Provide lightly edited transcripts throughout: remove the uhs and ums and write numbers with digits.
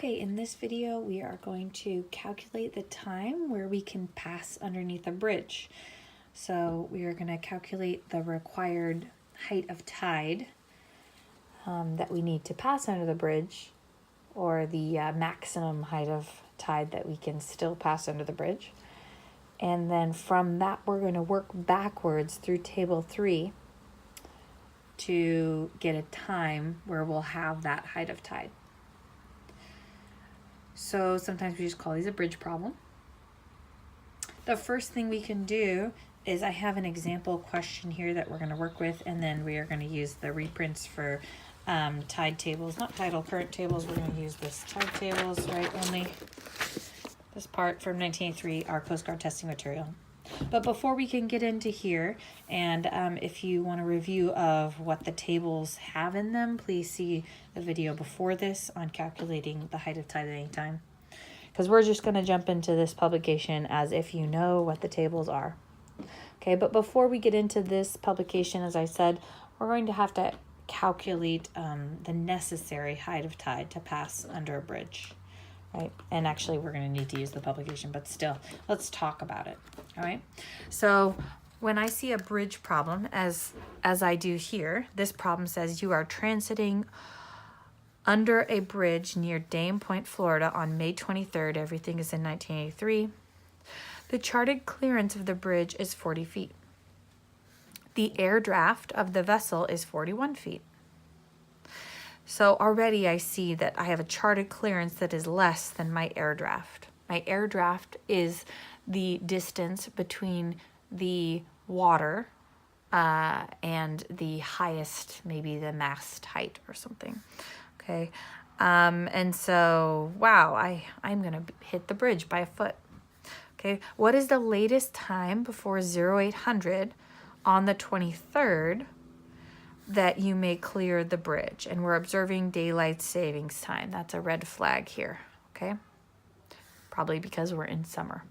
Okay, in this video we are going to calculate the time where we can pass underneath a bridge. So we are going to calculate the required height of tide that we need to pass under the bridge, or the maximum height of tide that we can still pass under the bridge. And then from that we're going to work backwards through table 3 to get a time where we'll have that height of tide. So sometimes we just call these a bridge problem. The first thing we can do is I have an example question here that we're going to work with, and then we are going to use the reprints for tide tables, not tidal current tables. We're going to use this tide tables, right? Only this part from 1983, our Coast Guard testing material. But before we can get into here, and if you want a review of what the tables have in them, please see the video before this on calculating the height of tide at any time. Because we're just going to jump into this publication as if you know what the tables are. Okay, but before we get into this publication, as I said, we're going to have to calculate the necessary height of tide to pass under a bridge. Right, and actually we're going to need to use the publication, but still, let's talk about it. All right, so when I see a bridge problem, as I do here, this problem says you are transiting under a bridge near Dame Point, Florida on May 23rd. Everything is in 1983. The charted clearance of the bridge is 40 feet. The air draft of the vessel is 41 feet. So already I see that I have a charted clearance that is less than my air draft. My air draft is the distance between the water and the highest, maybe the mast height or something. Okay, and so, wow, I'm going to hit the bridge by a foot. Okay, what is the latest time before 0800 on the 23rd that you may clear the bridge? And we're observing daylight savings time. That's a red flag here, okay? Probably because we're in summer.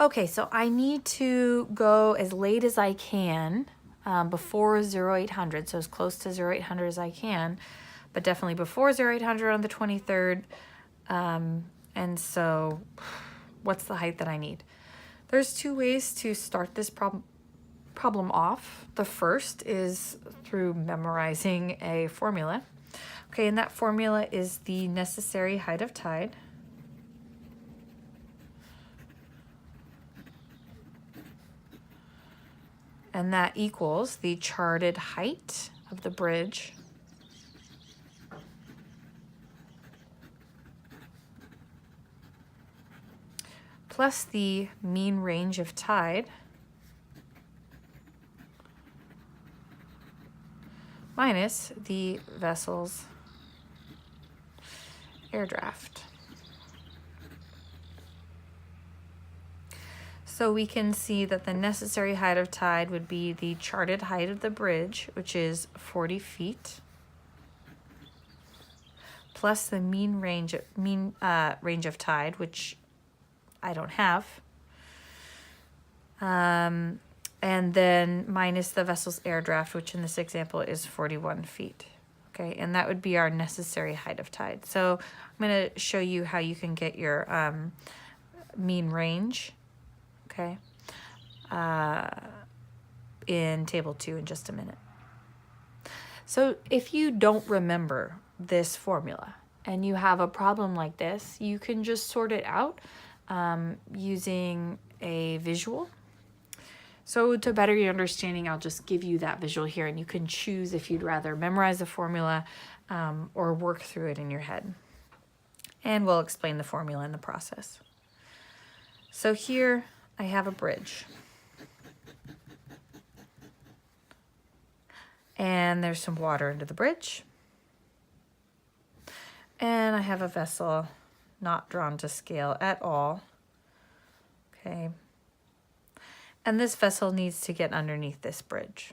Okay, so I need to go as late as I can before 0800, so as close to 0800 as I can, but definitely before 0800 on the 23rd. And so what's the height that I need? There's two ways to start this problem off. The first is through memorizing a formula. Okay, and that formula is the necessary height of tide. And that equals the charted height of the bridge plus the mean range of tide minus the vessel's air draft. So we can see that the necessary height of tide would be the charted height of the bridge, which is 40 feet, plus the mean range of tide, which I don't have, and then minus the vessel's air draft, which in this example is 41 feet. Okay, and that would be our necessary height of tide. So I'm going to show you how you can get your mean range, okay, in table 2 in just a minute. So if you don't remember this formula and you have a problem like this, you can just sort it out using a visual. So to better your understanding, I'll just give you that visual here, and you can choose if you'd rather memorize the formula or work through it in your head. And we'll explain the formula in the process. So here I have a bridge. And there's some water under the bridge. And I have a vessel not drawn to scale at all. Okay. And this vessel needs to get underneath this bridge.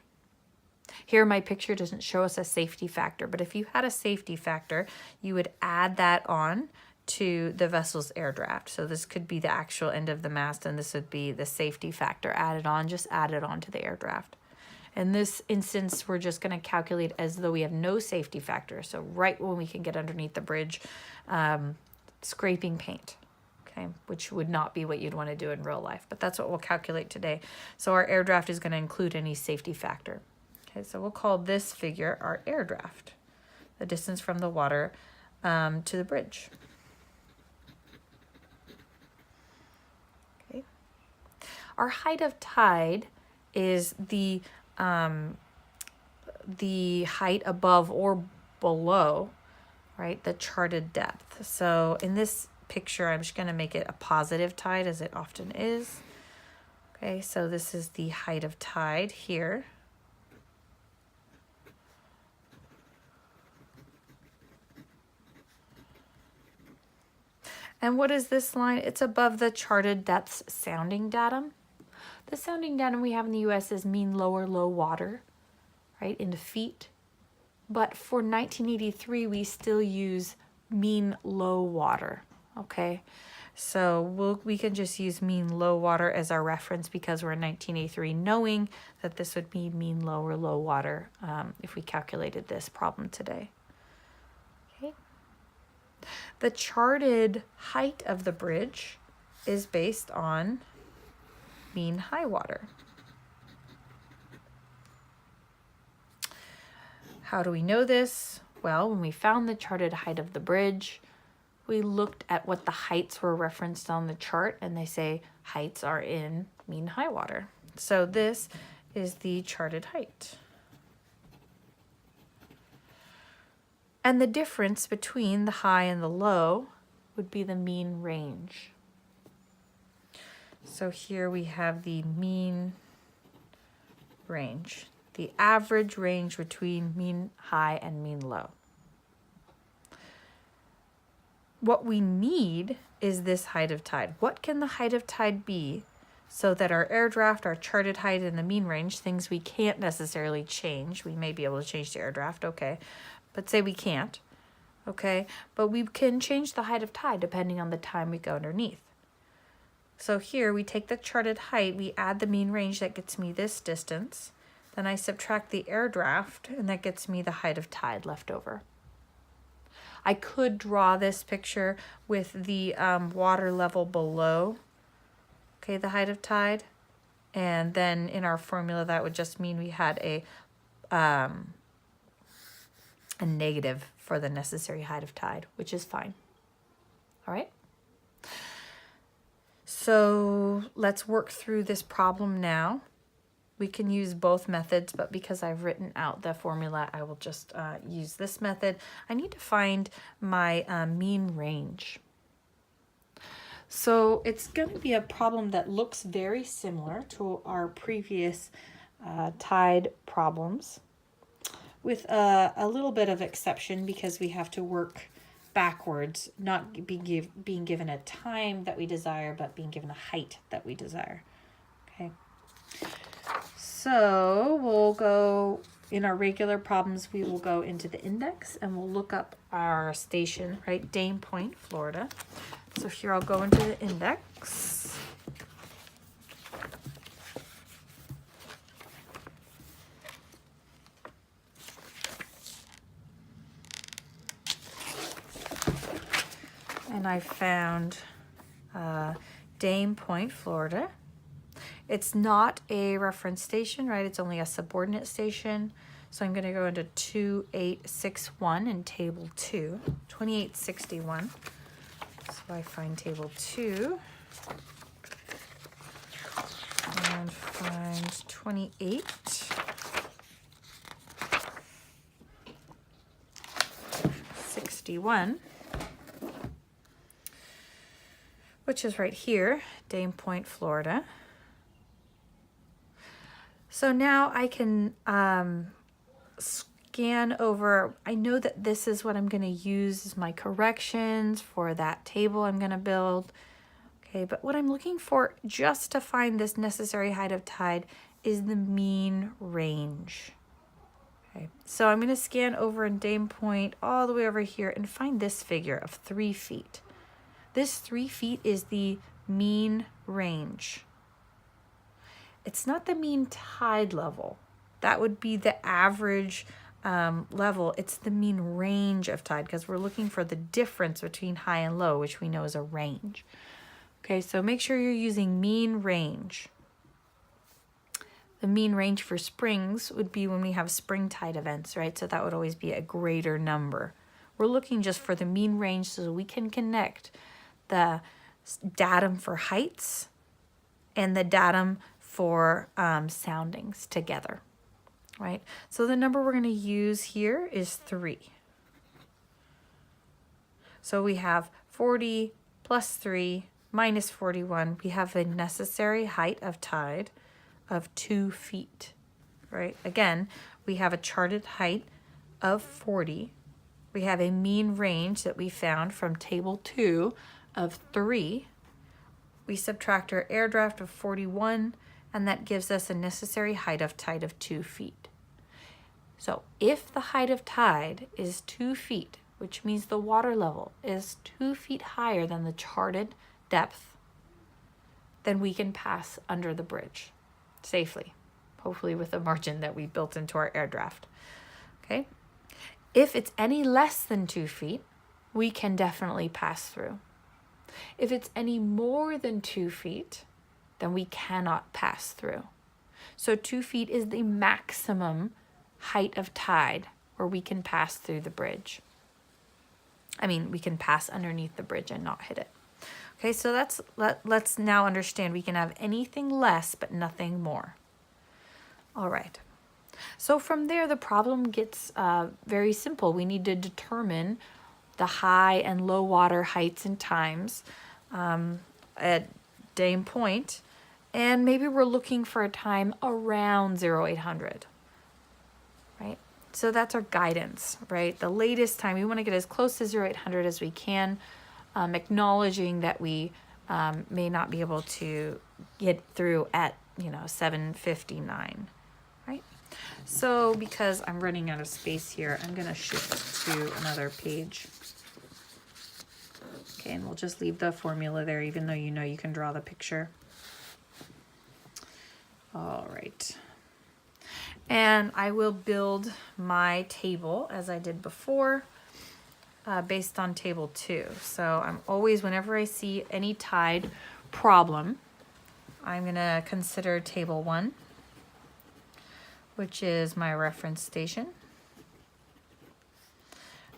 Here my picture doesn't show us a safety factor, but if you had a safety factor, you would add that on to the vessel's air draft. So this could be the actual end of the mast, and this would be the safety factor added on. Just add it on to the air draft. In this instance, we're just going to calculate as though we have no safety factor. So right when we can get underneath the bridge, scraping paint, okay, which would not be what you'd want to do in real life, but that's what we'll calculate today. So our air draft is going to include any safety factor. Okay, so we'll call this figure our air draft, the distance from the water to the bridge. Okay. Our height of tide is the height above or below, right, the charted depth. So in this picture, I'm just going to make it a positive tide, as it often is. Okay, so this is the height of tide here. And what is this line? It's above the charted depths sounding datum. The sounding datum we have in the US is mean lower low water, right, in feet. But for 1983, we still use mean low water, okay? So we can just use mean low water as our reference because we're in 1983, knowing that this would be mean low or low water if we calculated this problem today. Okay. The charted height of the bridge is based on mean high water. How do we know this? Well, when we found the charted height of the bridge, we looked at what the heights were referenced on the chart, and they say heights are in mean high water. So this is the charted height. And the difference between the high and the low would be the mean range. So here we have the mean range, the average range between mean high and mean low. What we need is this height of tide. What can the height of tide be so that our air draft, our charted height, and the mean range, things we can't necessarily change, we may be able to change the air draft, okay, but say we can't, okay, but we can change the height of tide depending on the time we go underneath. So here we take the charted height, we add the mean range, that gets me this distance, then I subtract the air draft, and that gets me the height of tide left over. I could draw this picture with the water level below, okay, the height of tide, and then in our formula that would just mean we had a negative for the necessary height of tide, which is fine. All right. So let's work through this problem now. We can use both methods, but because I've written out the formula, I will just use this method. I need to find my mean range. So it's going to be a problem that looks very similar to our previous tide problems, with a little bit of exception because we have to work backwards, not being given a time that we desire, but being given a height that we desire. Okay. So we'll go, in our regular problems, we will go into the index and we'll look up our station, right, Dane Point, Florida. So here I'll go into the index. And I found Dane Point, Florida. It's not a reference station, right? It's only a subordinate station. So I'm going to go into 2861 in table 2, 2861. So I find table 2 and find 28. 61, which is right here, Dane Point, Florida. So now I can scan over. I know that this is what I'm going to use as my corrections for that table I'm going to build. Okay, but what I'm looking for just to find this necessary height of tide is the mean range. Okay, so I'm going to scan over in Dane Point all the way over here and find this figure of 3 feet. This 3 feet is the mean range. It's not the mean tide level, That would be the average level. It's the mean range of tide because we're looking for the difference between high and low, which we know is a range. Okay, so make sure you're using mean range. The mean range for springs would be when we have spring tide events, right? So that would always be a greater number. We're looking just for the mean range so we can connect the datum for heights and the datum for soundings together, right? So the number we're going to use here is 3. So we have 40 plus 3 minus 41. We have a necessary height of tide of 2 feet, right? Again, we have a charted height of 40. We have a mean range that we found from table 2 of 3. We subtract our air draft of 41, and that gives us a necessary height of tide of 2 feet. So if the height of tide is 2 feet, which means the water level is 2 feet higher than the charted depth, then we can pass under the bridge safely, hopefully with the margin that we built into our air draft. Okay. If it's any less than 2 feet, we can definitely pass through. If it's any more than 2 feet, then we cannot pass through. So 2 feet is the maximum height of tide where we can pass through the bridge. I mean, we can pass underneath the bridge and not hit it. Okay, so let's now understand we can have anything less but nothing more. All right. So from there, the problem gets very simple. We need to determine the high and low water heights and times at Dame Point, and maybe we're looking for a time around 0800, right? So that's our guidance, right? The latest time, we want to get as close to 0800 as we can, acknowledging that we may not be able to get through at 7:59, right? So because I'm running out of space here, I'm going to shift to another page. Okay, and we'll just leave the formula there, even though you can draw the picture. All right. And I will build my table as I did before, based on table 2. So I'm always, whenever I see any tide problem, I'm going to consider table 1, which is my reference station.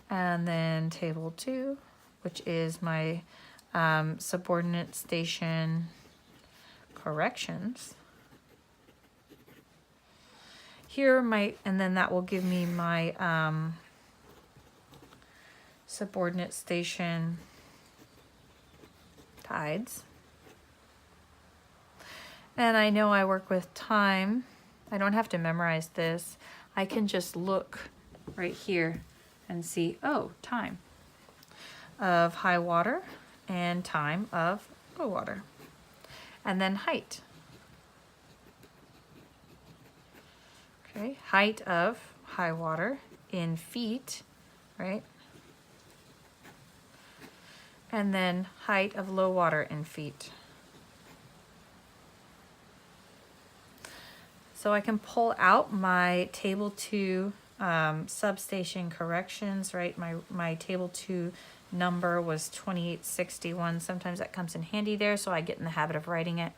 And then table 2, which is my subordinate station corrections. Here and then that will give me my subordinate station tides. And I know I work with time. I don't have to memorize this. I can just look right here and see, oh, time of high water and time of low water. And then height. Okay, height of high water in feet, right? And then height of low water in feet. So I can pull out my table 2 substation corrections, right? My table 2 number was 2861. Sometimes that comes in handy there, so I get in the habit of writing it.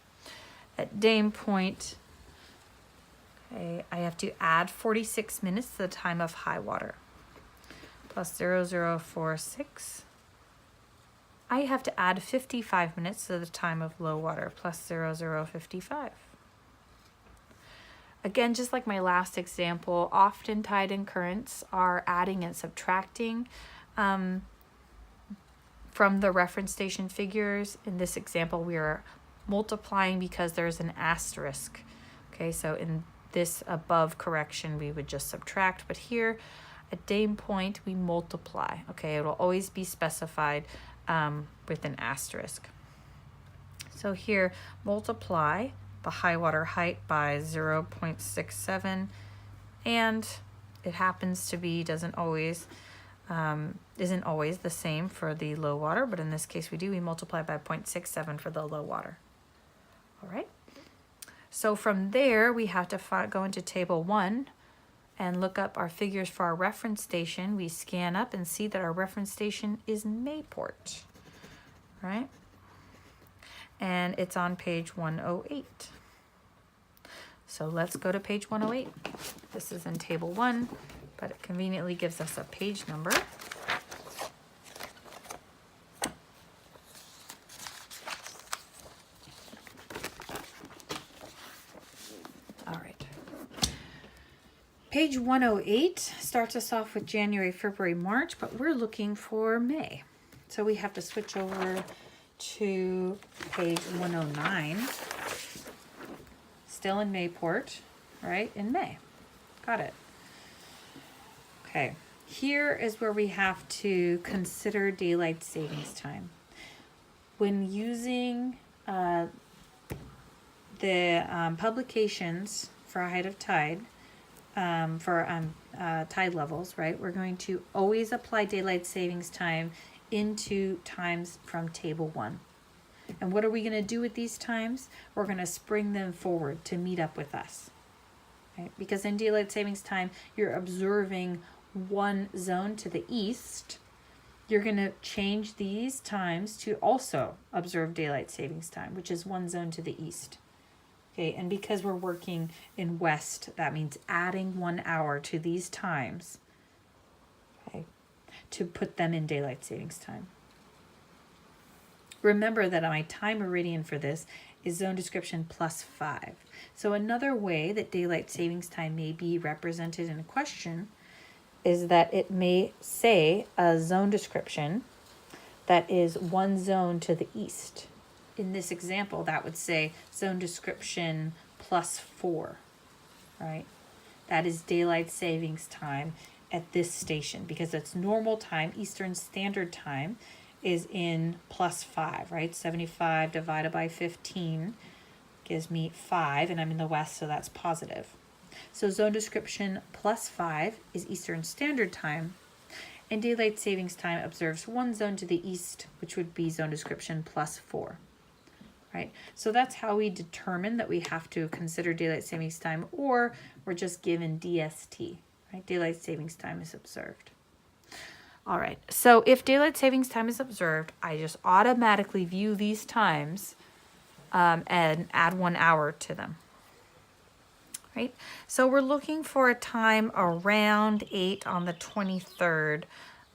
At Dame Point, okay, I have to add 46 minutes to the time of high water, plus 0046. I have to add 55 minutes to the time of low water, plus 0055. Again, just like my last example, often tide and currents are adding and subtracting from the reference station figures. In this example, we are multiplying because there's an asterisk. Okay, so in this above correction, we would just subtract, but here at Dame Point, we multiply. Okay, it will always be specified with an asterisk. So here, multiply the high water height by 0.67, and it happens to be isn't always the same for the low water, but in this case we multiply by 0.67 for the low water. All right, So from there, we have to go into table 1 and look up our figures for our reference station. We scan up and see that our reference station is Mayport, right? And it's on page 108. So let's go to page 108. This is in table 1, but it conveniently gives us a page number. All right. Page 108 starts us off with January, February, March, but we're looking for May. So we have to switch over to page 109. Still in Mayport, right? In May. Got it. Okay. Here is where we have to consider daylight savings time. When using the publications for height of tide, tide levels, right? We're going to always apply daylight savings time into times from table 1. And what are we going to do with these times? We're going to spring them forward to meet up with us, right? Because in daylight savings time, you're observing one zone to the east. You're going to change these times to also observe daylight savings time, which is one zone to the east. Okay, and because we're working in west, that means adding 1 hour to these times, okay, to put them in daylight savings time. Remember that my time meridian for this is zone description +5. So another way that daylight savings time may be represented in a question is that it may say a zone description that is one zone to the east. In this example, that would say zone description +4, right? That is daylight savings time at this station because it's normal time, Eastern Standard Time, is in +5, right? 75 divided by 15 gives me 5, and I'm in the west, so that's positive. So zone description +5 is Eastern Standard Time, and daylight savings time observes one zone to the east, which would be zone description +4, right? So that's how we determine that we have to consider daylight savings time, or we're just given DST, right? Daylight savings time is observed. All right, so if daylight savings time is observed, I just automatically view these times and add 1 hour to them, right? So we're looking for a time around 8 on the 23rd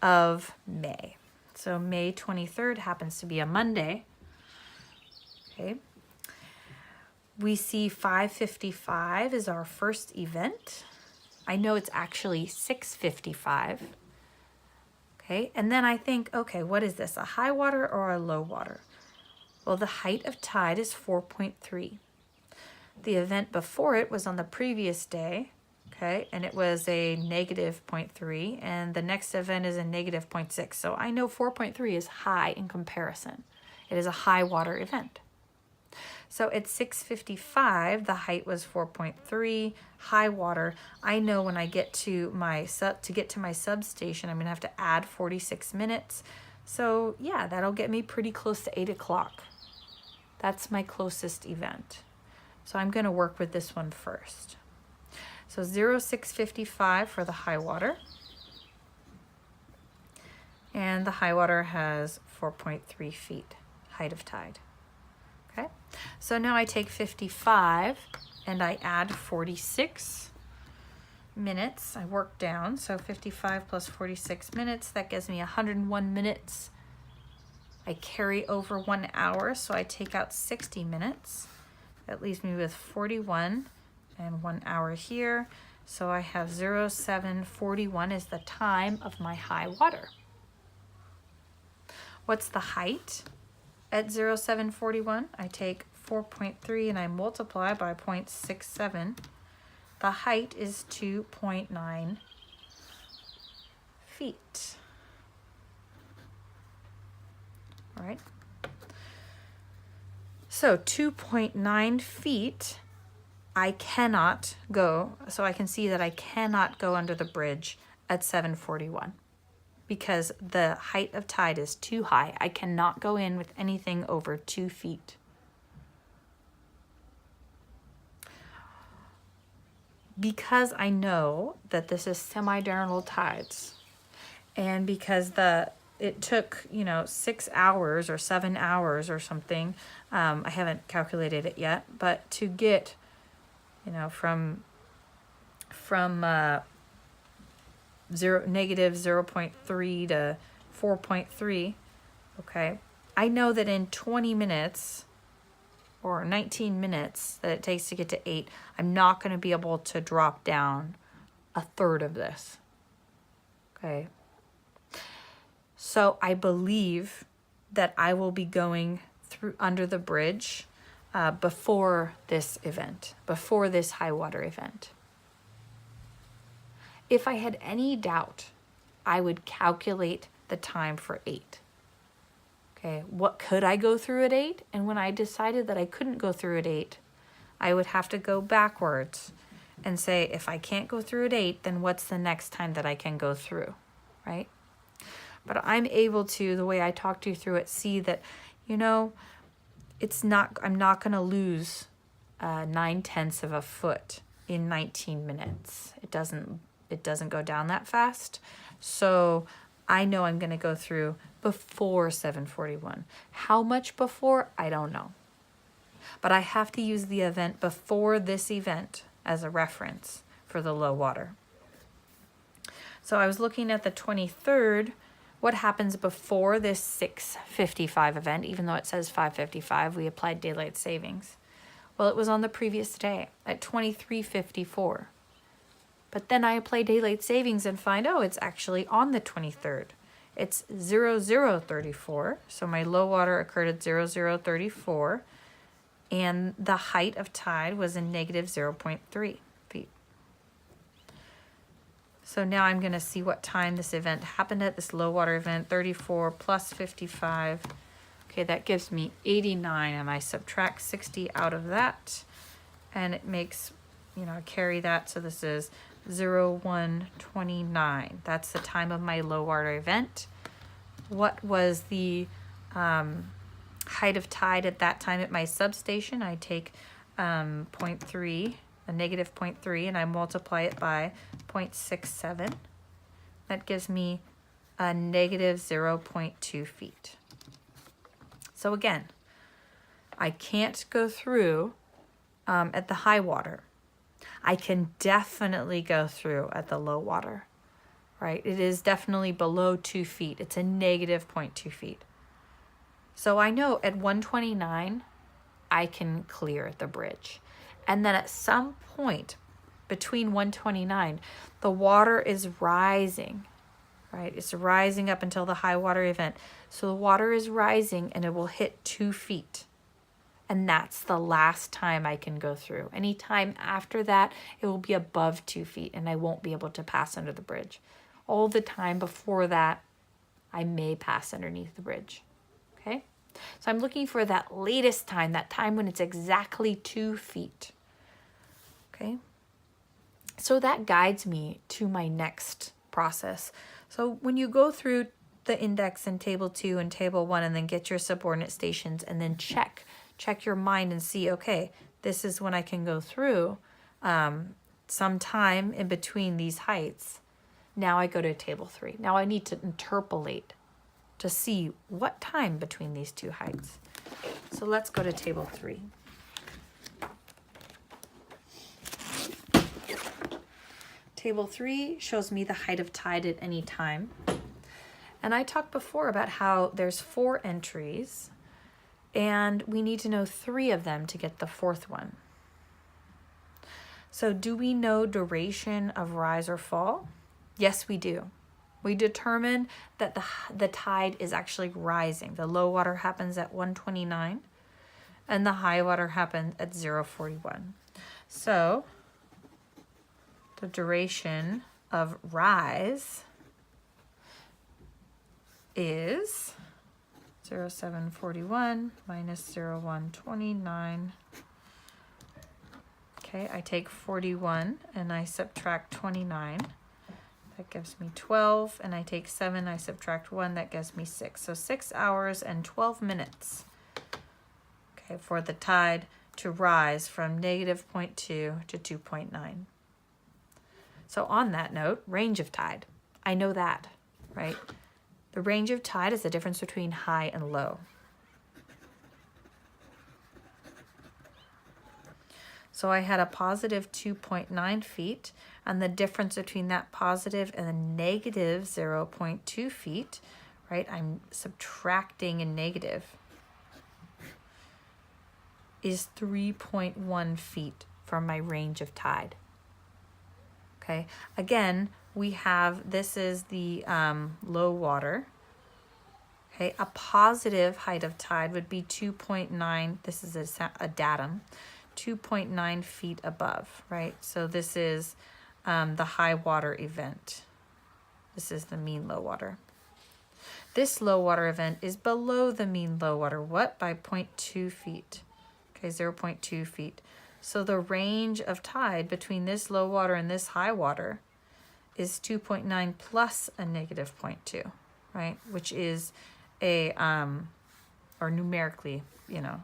of May. So May 23rd happens to be a Monday, okay? We see 5:55 is our first event. I know it's actually 6:55. Okay, and then I think, okay, what is this, a high water or a low water? Well, the height of tide is 4.3. The event before it was on the previous day, okay, and it was a -0.3, and the next event is a -0.6. So I know 4.3 is high in comparison. It is a high water event. So at 6:55, the height was 4.3, high water. I know when I get to my substation, I'm gonna have to add 46 minutes. So yeah, that'll get me pretty close to 8 o'clock. That's my closest event. So I'm gonna work with this one first. So 06:55 for the high water. And the high water has 4.3 feet height of tide. Okay, so now I take 55 and I add 46 minutes. I work down, so 55 plus 46 minutes, that gives me 101 minutes. I carry over 1 hour, so I take out 60 minutes. That leaves me with 41 and 1 hour here. So I have 0741 is the time of my high water. What's the height? At 0741, I take 4.3 and I multiply by 0.67. The height is 2.9 feet. All right. So 2.9 feet, I cannot go, so I can see that I cannot go under the bridge at 7:41. Because the height of tide is too high. I cannot go in with anything over 2 feet. because I know that this is semi-diurnal tides, and because it took, 6 hours or 7 hours or something, I haven't calculated it yet, but to get, from negative 0.3 to 4.3, okay, I know that in 20 minutes or 19 minutes that it takes to get to 8, I'm not going to be able to drop down a third of this. Okay. So I believe that I will be going through under the bridge before this event, before this high water event. If I had any doubt, I would calculate the time for 8. Okay, what could I go through at 8? And when I decided that I couldn't go through at 8, I would have to go backwards and say, if I can't go through at 8, then what's the next time that I can go through, right? But I'm able to, the way I talked you through it, see that, I'm not going to lose 9/10 of a foot in 19 minutes. It doesn't go down that fast. So I know I'm going to go through before 7:41. How much before? I don't know. But I have to use the event before this event as a reference for the low water. So I was looking at the 23rd. What happens before this 6:55 event? Even though it says 5:55, we applied daylight savings. Well, it was on the previous day at 23:54. But then I apply daylight savings and find, it's actually on the 23rd. It's 00:34, so my low water occurred at 00:34, and the height of tide was in negative 0.3 feet. So now I'm going to see what time this event happened at, this low water event, 34 plus 55. Okay, that gives me 89, and I subtract 60 out of that, and it makes, carry that, so this is 01:29. That's the time of my low water event. What was the height of tide at that time at my substation? I take 0.3, a negative 0.3, and I multiply it by 0.67. That gives me a negative 0.2 feet. So again, I can't go through at the high water. I can definitely go through at the low water, right? It is definitely below 2 feet. It's a negative 0.2 feet. So I know at 1:29, I can clear the bridge. And then at some point between 1:29, the water is rising, right? It's rising up until the high water event. So the water is rising and it will hit 2 feet. And that's the last time I can go through. Any time after that, it will be above 2 feet and I won't be able to pass under the bridge. All the time before that, I may pass underneath the bridge. Okay? So I'm looking for that latest time, that time when it's exactly 2 feet. Okay? So that guides me to my next process. So when you go through the index in table 2 and table 1 and then get your subordinate stations and then check your mind and see, okay, this is when I can go through some time in between these heights. Now I go to table 3. Now I need to interpolate to see what time between these two heights. So let's go to table 3. Table 3 shows me the height of tide at any time. And I talked before about how there's 4 entries, and we need to know 3 of them to get the 4th one. So do we know duration of rise or fall? Yes, we do. We determine that the tide is actually rising. The low water happens at 1:29 and the high water happens at 0:41. So the duration of rise is 0:741 minus 0:129. Okay, I take 41 and I subtract 29. That gives me 12, and I take 7, I subtract 1, that gives me 6. So 6 hours and 12 minutes, okay, for the tide to rise from negative 0.2 to 2.9. So on that note, range of tide. I know that, right? The range of tide is the difference between high and low. So I had a positive 2.9 feet, and the difference between that positive and the negative 0.2 feet, right? I'm subtracting a negative, is 3.1 feet from my range of tide. Okay, again, we have, this is the low water. Okay, a positive height of tide would be 2.9, this is a datum, 2.9 feet above, right? So this is the high water event. This is the mean low water. This low water event is below the mean low water, what? By 0.2 feet. Okay, 0.2 feet. So the range of tide between this low water and this high water is 2.9 plus a negative 0.2, right? Which is a, or numerically, you know,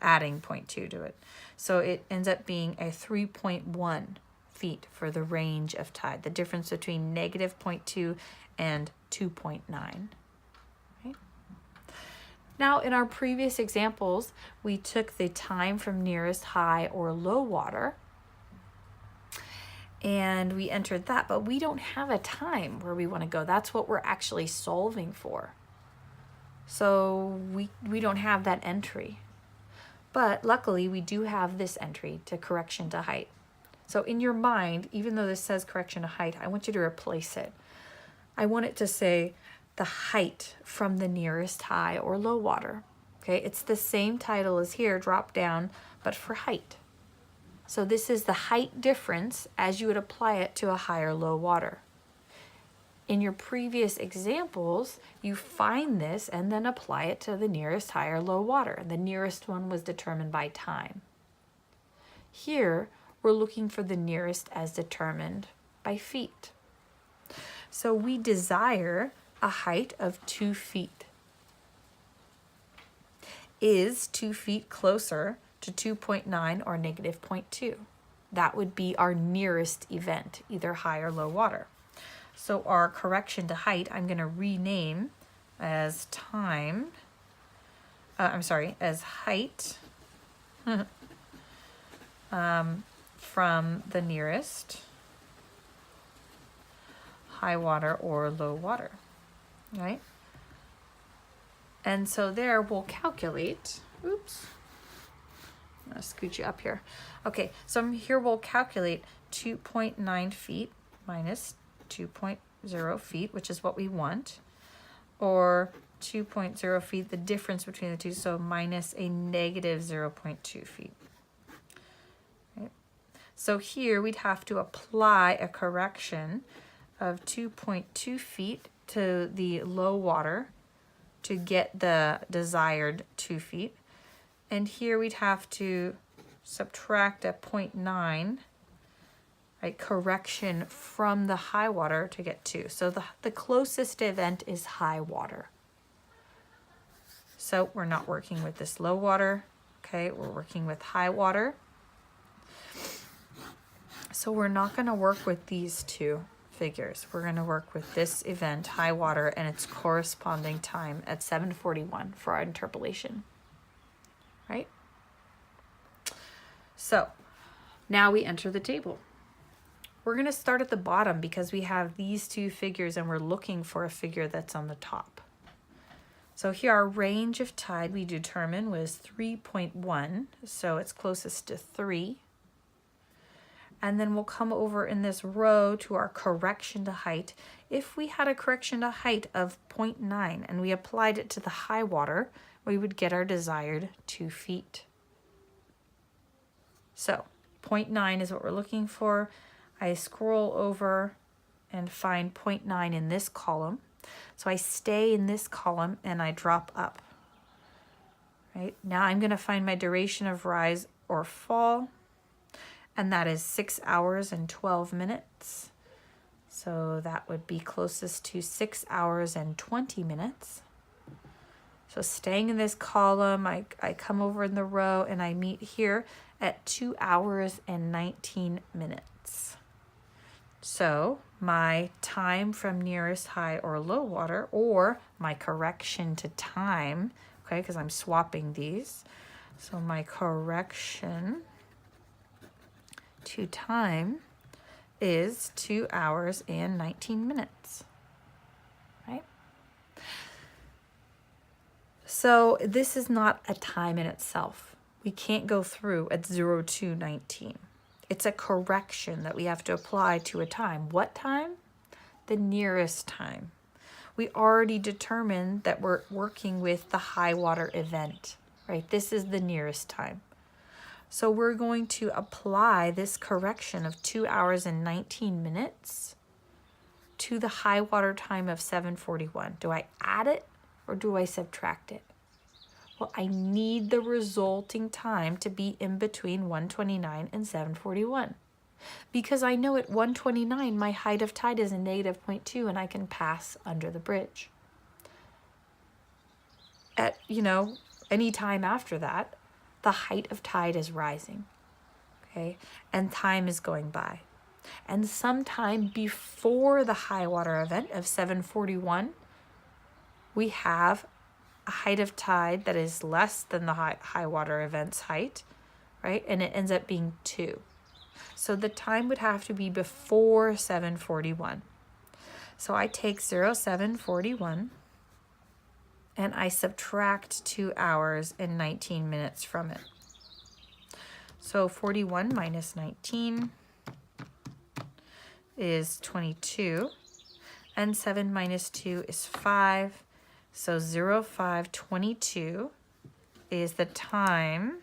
adding 0.2 to it. So it ends up being a 3.1 feet for the range of tide, the difference between negative 0.2 and 2.9. Right? Now, in our previous examples, we took the time from nearest high or low water and we entered that, but we don't have a time where we want to go. That's what we're actually solving for. So we don't have that entry. But luckily, we do have this entry to correction to height. So in your mind, even though this says correction to height, I want you to replace it. I want it to say the height from the nearest high or low water. Okay, it's the same title as here, drop down, but for height. So this is the height difference as you would apply it to a high or low water. In your previous examples, you find this and then apply it to the nearest high or low water. The nearest one was determined by time. Here, we're looking for the nearest as determined by feet. So we desire a height of 2 feet. Is 2 feet closer to 2.9 or negative 0.2? That would be our nearest event, either high or low water. So our correction to height, I'm going to rename as time, as height from the nearest high water or low water, right? And so there we'll calculate, oops, I'm gonna scoot you up here. Okay, so here we'll calculate 2.9 feet minus 2.0 feet, which is what we want, or 2.0 feet, the difference between the two, so minus a negative 0.2 feet. Right. So here we'd have to apply a correction of 2.2 feet to the low water to get the desired 2 feet. And here we'd have to subtract a 0.9, right, correction from the high water to get 2. So the closest event is high water. So we're not working with this low water, okay? We're working with high water. So we're not going to work with these two figures. We're going to work with this event, high water, and its corresponding time at 7:41 for our interpolation, right? So now we enter the table. We're going to start at the bottom because we have these two figures and we're looking for a figure that's on the top. So here our range of tide we determined was 3.1, so it's closest to 3. And then we'll come over in this row to our correction to height. If we had a correction to height of 0.9 and we applied it to the high water, we would get our desired 2 feet. So 0.9 is what we're looking for. I scroll over and find 0.9 in this column. So I stay in this column and I drop up. Right? Now I'm going to find my duration of rise or fall. And that is 6 hours and 12 minutes. So that would be closest to 6 hours and 20 minutes. So staying in this column, I come over in the row and I meet here at 2 hours and 19 minutes. So my time from nearest high or low water, or my correction to time, okay, because I'm swapping these. So my correction to time is 2 hours and 19 minutes, right? So this is not a time in itself. We can't go through at 0 to 19. It's a correction that we have to apply to a time. What time? The nearest time. We already determined that we're working with the high water event, right? This is the nearest time. So we're going to apply this correction of 2 hours and 19 minutes to the high water time of 7:41. Do I add it or do I subtract it? Well, I need the resulting time to be in between 1:29 and 7:41. Because I know at 1:29 my height of tide is a negative 0.2 and I can pass under the bridge. At, any time after that, the height of tide is rising, okay? And time is going by. And sometime before the high water event of 7:41, we have a height of tide that is less than the high water event's height, right? And it ends up being 2. So the time would have to be before 7:41. So I take 07:41 and I subtract 2 hours and 19 minutes from it. So 41 minus 19 is 22, and 7 minus 2 is 5. So 05:22 is the time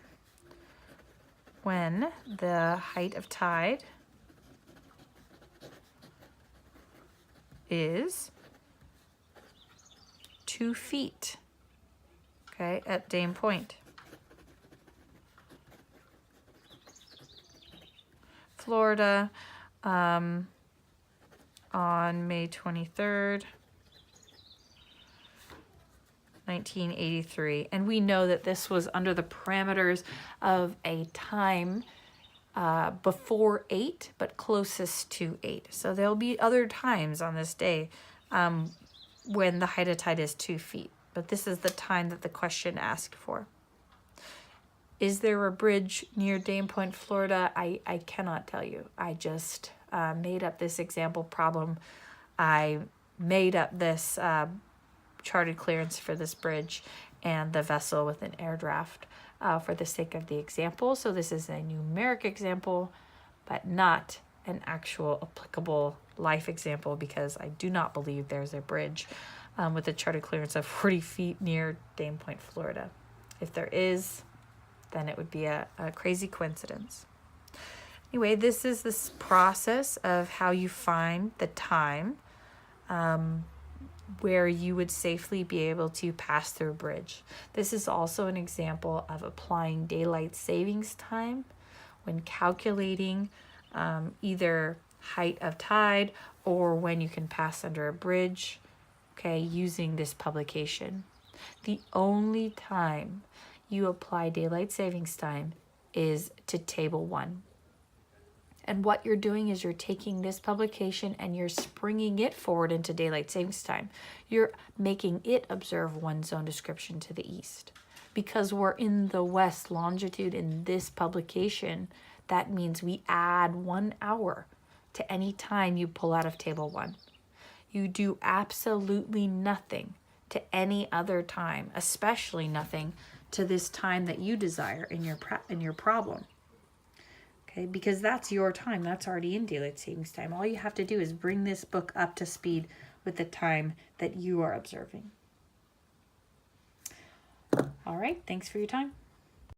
when the height of tide is 2 feet, okay, at Dame Point. Florida, on May 23rd, 1983. And we know that this was under the parameters of a time before 8, but closest to 8. So there'll be other times on this day when the height of tide is 2 feet. But this is the time that the question asked for. Is there a bridge near Dame Point, Florida? I cannot tell you. I just made up this example problem. I made up this charted clearance for this bridge and the vessel with an air draft for the sake of the example. So this is a numeric example, but not an actual applicable life example, because I do not believe there's a bridge with a charted clearance of 40 feet near Dame Point, Florida. If there is, then it would be a crazy coincidence. Anyway, this is this process of how you find the time where you would safely be able to pass through a bridge. This is also an example of applying daylight savings time when calculating either height of tide or when you can pass under a bridge, okay, using this publication. The only time you apply daylight savings time is to Table 1. And what you're doing is you're taking this publication and you're springing it forward into daylight savings time. You're making it observe one zone description to the east. Because we're in the west longitude in this publication, that means we add 1 hour to any time you pull out of Table 1. You do absolutely nothing to any other time, especially nothing to this time that you desire in your problem. Okay, because that's your time. That's already in daylight savings time. All you have to do is bring this book up to speed with the time that you are observing. All right, thanks for your time.